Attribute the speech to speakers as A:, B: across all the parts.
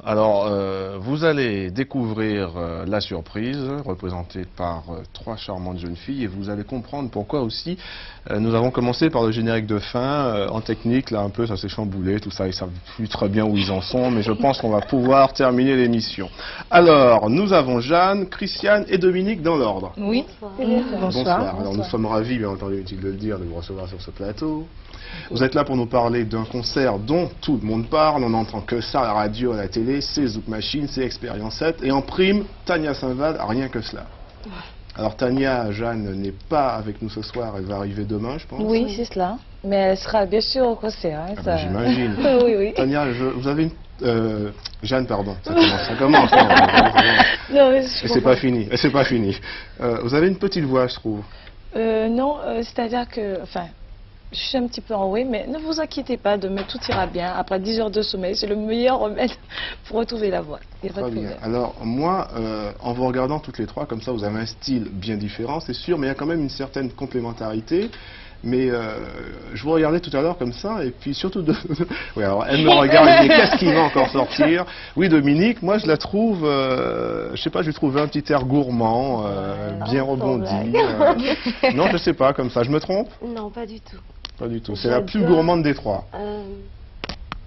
A: Alors, vous allez découvrir la surprise, représentée par trois charmantes jeunes filles, et vous allez comprendre pourquoi aussi nous avons commencé par le générique de fin. En technique, là, un peu, ça s'est chamboulé, tout ça, ils savent plus très bien où ils en sont, mais je pense qu'on va pouvoir terminer l'émission. Alors, nous avons Jeanne, Christiane et Dominique dans l'ordre.
B: Oui.
A: Bonsoir. Alors, nous sommes ravis, bien entendu, inutile de le dire, de vous recevoir sur ce plateau. Vous êtes là pour nous parler d'un concert dont tout le monde parle, on n'entend que ça à la radio, à la télé, c'est Zouk Machine, c'est Expérience 7, et en prime, Tania Saint-Val, rien que cela. Alors Tania, Jeanne n'est pas avec nous ce soir, elle va arriver demain, je pense.
B: Oui, c'est cela, mais elle sera bien sûr au concert. Hein,
A: ben, j'imagine.
B: Oui, oui.
A: Tania, vous avez une... Jeanne, pardon, ça commence.
B: Non, mais
A: c'est pas fini, c'est pas fini. Vous avez une petite voix, je trouve.
B: Non, c'est-à-dire que... Enfin, je suis un petit peu enrouée, mais ne vous inquiétez pas, demain tout ira bien. Après 10 heures de sommeil, c'est le meilleur remède pour retrouver la voix. Il y a pas de problème.
A: Alors moi, en vous regardant toutes les trois, comme ça, vous avez un style bien différent, c'est sûr, mais il y a quand même une certaine complémentarité. Mais je vous regardais tout à l'heure comme ça, et puis surtout... Oui, alors elle me regarde, et qu'est-ce qui va encore sortir? Oui, Dominique, moi je la trouve, je sais pas, je lui trouve un petit air gourmand, bien rebondi. Non, je sais pas, comme ça, je me trompe?
C: Non, pas du tout.
A: Pas du tout, c'est la plus gourmande des trois.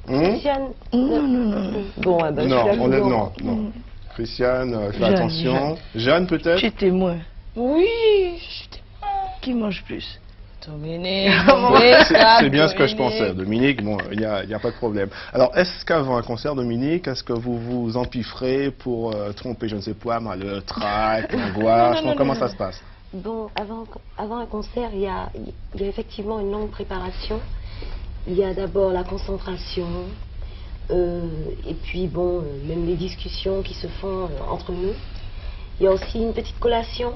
C: Christiane.
B: Non.
C: Bon, eh ben,
A: non. Christiane, fais attention. Jeanne, peut-être?
D: J'étais témoin.
B: Oui, je suis témoin.
D: Qui mange plus?
B: Dominique.
A: C'est bien ce que je pensais. Dominique, bon, il n'y a pas de problème. Alors, est-ce qu'avant un concert, Dominique, est-ce que vous vous empifferez pour tromper, je ne sais pas, le track, la gouache? Comment ça se passe?
C: Bon, avant un concert, il y a effectivement une longue préparation. Il y a d'abord la concentration, et puis bon, même les discussions qui se font entre nous. Il y a aussi une petite collation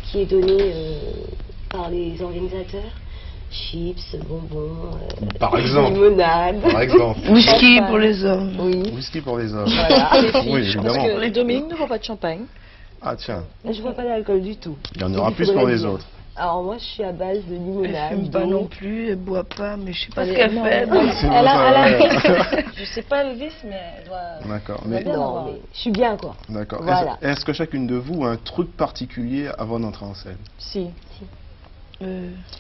C: qui est donnée par les organisateurs. Chips, bonbons,
A: par exemple.
C: Limonade.
A: Par exemple.
D: Whisky pour les hommes.
C: Oui.
A: Whisky pour les hommes.
B: Voilà,
A: oui, évidemment.
B: Parce que les Dominique ne voient pas de champagne.
A: Ah tiens.
C: Je ne bois pas d'alcool du tout.
A: Il y en aura plus pour les autres.
C: Alors moi je suis à base de
D: Elle
C: limonade.
D: fume pas non plus, elle boit pas, mais je sais pas ce qu'elle fait.
B: Je sais pas le vice, mais elle doit...
A: D'accord.
C: Mais je suis bien quoi.
A: D'accord.
C: Voilà.
A: Est-ce que chacune de vous a un truc particulier avant d'entrer en scène?
B: Si.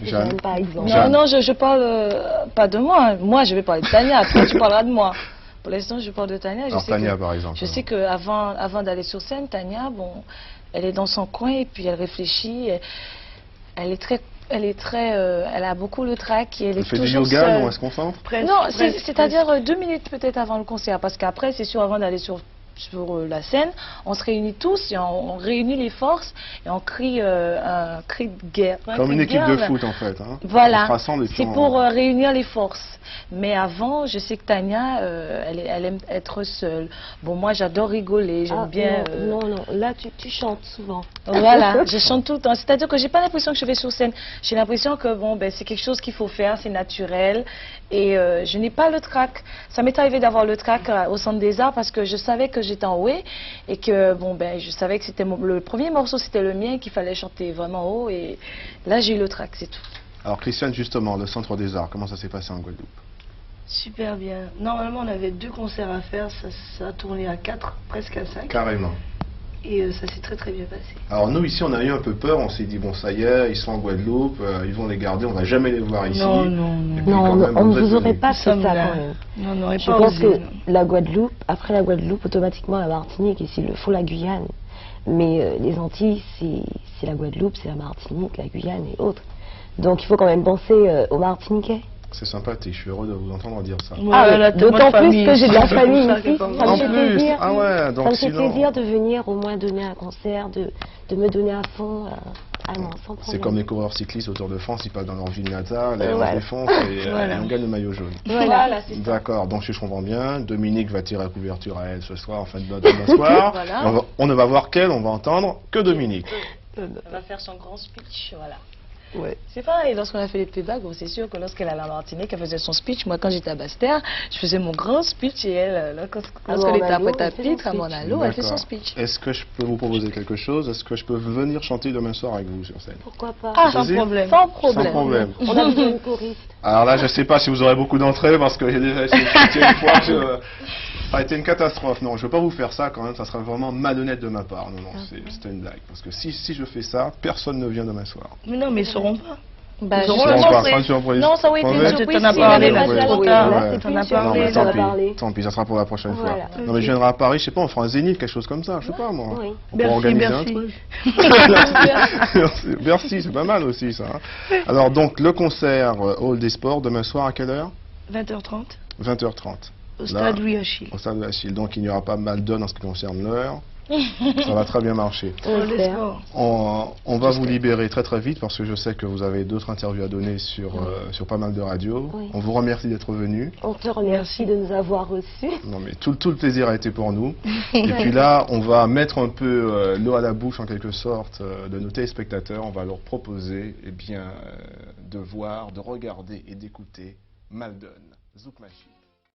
A: Jeanne,
C: par exemple.
B: Non, je parle pas de moi. Moi, je vais parler de Tania. Après, tu parleras de moi. Pour l'instant, je parle de Tania.
A: Alors, Tania, par exemple.
B: Je sais qu'avant d'aller sur scène, Tania, bon, elle est dans son coin et puis elle réfléchit. Elle a beaucoup le trac. Elle fait
A: du yoga, non, elle se concentre?
B: Non, c'est-à-dire 2 minutes peut-être avant le concert. Parce qu'après, c'est sûr, avant d'aller sur la scène, on se réunit tous et on réunit les forces et on crie un cri de guerre.
A: Comme une équipe de foot en fait. Hein.
B: Voilà, c'est pour réunir les forces. Mais avant, je sais que Tania, elle aime être seule. Bon, moi j'adore rigoler, j'aime bien...
C: Non, là tu chantes souvent.
B: Voilà, je chante tout le temps. C'est-à-dire que j'ai pas l'impression que je vais sur scène. J'ai l'impression que bon, c'est quelque chose qu'il faut faire, c'est naturel. Et je n'ai pas le trac. Ça m'est arrivé d'avoir le trac au Centre des Arts parce que je savais que j'étais en haut et que bon, je savais que c'était le premier morceau, c'était le mien, qu'il fallait chanter vraiment haut. Et là, j'ai eu le trac, c'est tout.
A: Alors Christiane, justement, le Centre des Arts, comment ça s'est passé en Guadeloupe?
D: Super bien. Normalement, on avait 2 concerts à faire, ça a tourné à 4, presque à 5.
A: Carrément.
D: Et ça s'est très bien passé.
A: Alors nous ici on a eu un peu peur, on s'est dit bon ça y est, ils sont en Guadeloupe, ils vont les garder, on va jamais les voir ici.
D: Non,
C: on ne vous aurait pas fait ça quand même.
D: Non,
C: je pense que la Guadeloupe, après la Guadeloupe, automatiquement la Martinique, et s'il le faut la Guyane. Mais les Antilles, c'est la Guadeloupe, c'est la Martinique, la Guyane et autres. Donc il faut quand même penser aux Martiniquais.
A: C'est sympathique, je suis heureux de vous entendre dire ça.
C: D'autant plus que j'ai de la famille ici. Ça me fait plaisir.
A: Ah ouais, donc
C: ça me fait plaisir de venir au moins donner un concert, de me donner à fond. Non, sans problème.
A: C'est comme les coureurs cyclistes au Tour de France, ils passent dans leur ville natale, on défonce et on gagne le maillot jaune.
B: Voilà, c'est ça.
A: D'accord, donc si je comprends bien, Dominique va tirer la couverture à elle ce soir, en fin de demain soir. Voilà. On ne va voir qu'elle, on va entendre que Dominique.
B: Elle va faire son grand speech, voilà.
D: Ouais.
B: C'est pareil, lorsqu'on a fait les playback, c'est sûr que lorsqu'elle allait à la Martinique, elle faisait son speech. Moi, quand j'étais à Basse-Terre, je faisais mon grand speech et elle, lorsqu'elle était à Pointe-à-Pitre, à Monalo, elle fait son speech.
A: Est-ce que je peux vous proposer quelque chose? Est-ce que je peux venir chanter demain soir avec vous sur scène?
C: Pourquoi pas?
B: Sans problème. Sans problème.
C: On a besoin d'une choriste.
A: Alors là, je ne sais pas si vous aurez beaucoup d'entrées parce que j'ai déjà essayé de chanter une fois. Ça a été une catastrophe. Non, je ne veux pas vous faire ça quand même, ça serait vraiment malhonnête de ma part. Non, non, c'était une blague. Parce que si je fais ça, personne ne vient demain soir.
D: Mais non, mais ils sauront pas.
B: Bah,
D: Ils auront
A: Ils
D: la
A: seront pas,
D: surprise.
A: pas de surprise.
B: Non, ça aurait été
A: Ouais.
B: une surprise.
D: Tu t'en as
B: si
D: parlé
B: elle
D: la
B: avait pas
D: trop
B: joué.
D: tard.
B: Là,
A: Ouais.
B: c'est une
D: T'en as
B: surprise.
A: Non, mais
C: on en a
A: tant
C: parlé.
A: pis, tant pis, ça sera pour la prochaine
C: Voilà.
A: fois. Non, mais je viendrai à Paris, je sais pas, on fera un zénith, quelque chose comme ça, je sais pas moi.
C: Oui.
A: On peut
D: Bercy,
A: organiser un
D: Bercy.
A: truc. Bercy, c'est pas mal aussi ça. Hein. Alors donc, le concert Hall des Sports, demain soir à quelle heure?
D: 20h30
A: 20h30.
D: au
A: Là,
D: stade Louis Achille.
A: Au stade de Achille. Donc il n'y aura pas mal d'heures en ce qui concerne l'heure. Ça va très bien marcher.
C: On
D: Les
C: espère.
D: sports.
A: On va vous libérer très très vite parce que je sais que vous avez d'autres interviews à donner sur pas mal de radios.
C: Oui.
A: On vous remercie d'être venu.
C: On te remercie de nous avoir reçus.
A: Non mais tout le plaisir a été pour nous. Et puis là, on va mettre un peu l'eau à la bouche en quelque sorte de nos téléspectateurs. On va leur proposer de voir, de regarder et d'écouter Maldon, Zouk Machine.